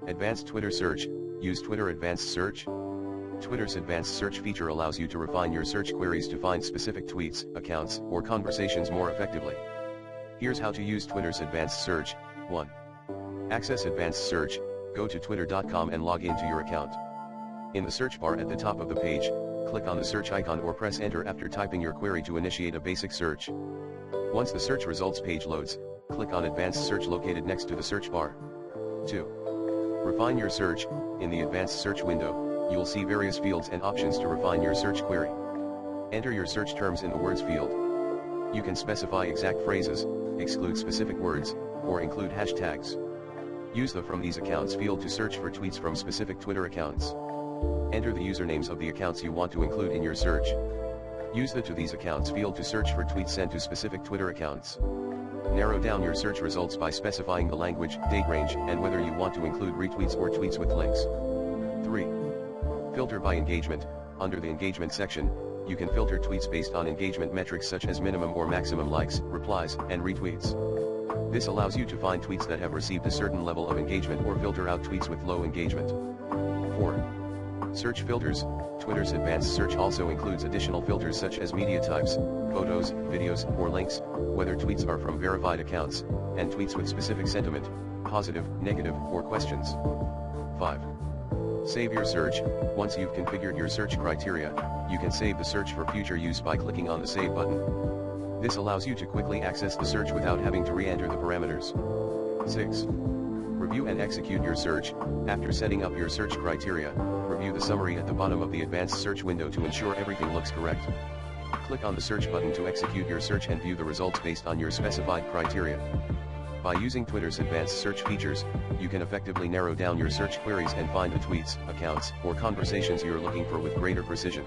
Advanced Twitter Search. Use Twitter Advanced Search. Twitter's Advanced Search feature allows you to refine your search queries to find specific tweets, accounts, or conversations more effectively. Here's how to use Twitter's Advanced Search. 1. Access Advanced Search. Go to twitter.com and log into your account. In the search bar at the top of the page, click on the search icon or press enter after typing your query to initiate a basic search. Once the search results page loads, click on Advanced Search located next to the search bar. 2. Refine your search. In the Advanced Search window, you'll see various fields and options to refine your search query. Enter your search terms in the words field. You can specify exact phrases, exclude specific words, or include hashtags. Use the From These Accounts field to search for tweets from specific Twitter accounts. Enter the usernames of the accounts you want to include in your search. Use the To These Accounts field to search for tweets sent to specific Twitter accounts. Narrow down your search results by specifying the language, date range, and whether you want to include retweets or tweets with links. 3. Filter by engagement. Under the engagement section, you can filter tweets based on engagement metrics such as minimum or maximum likes, replies, and retweets. This allows you to find tweets that have received a certain level of engagement or filter out tweets with low engagement. 4. Search filters. Twitter's Advanced Search also includes additional filters such as media types, photos, videos, or links, whether tweets are from verified accounts, and tweets with specific sentiment, positive, negative, or questions. 5. Save your search. Once you've configured your search criteria, you can save the search for future use by clicking on the Save button. This allows you to quickly access the search without having to re-enter the parameters. 6. Review and execute your search. After setting up your search criteria, review the summary at the bottom of the Advanced Search window to ensure everything looks correct. Click on the Search button to execute your search and view the results based on your specified criteria. By using Twitter's Advanced Search features, you can effectively narrow down your search queries and find the tweets, accounts, or conversations you're looking for with greater precision.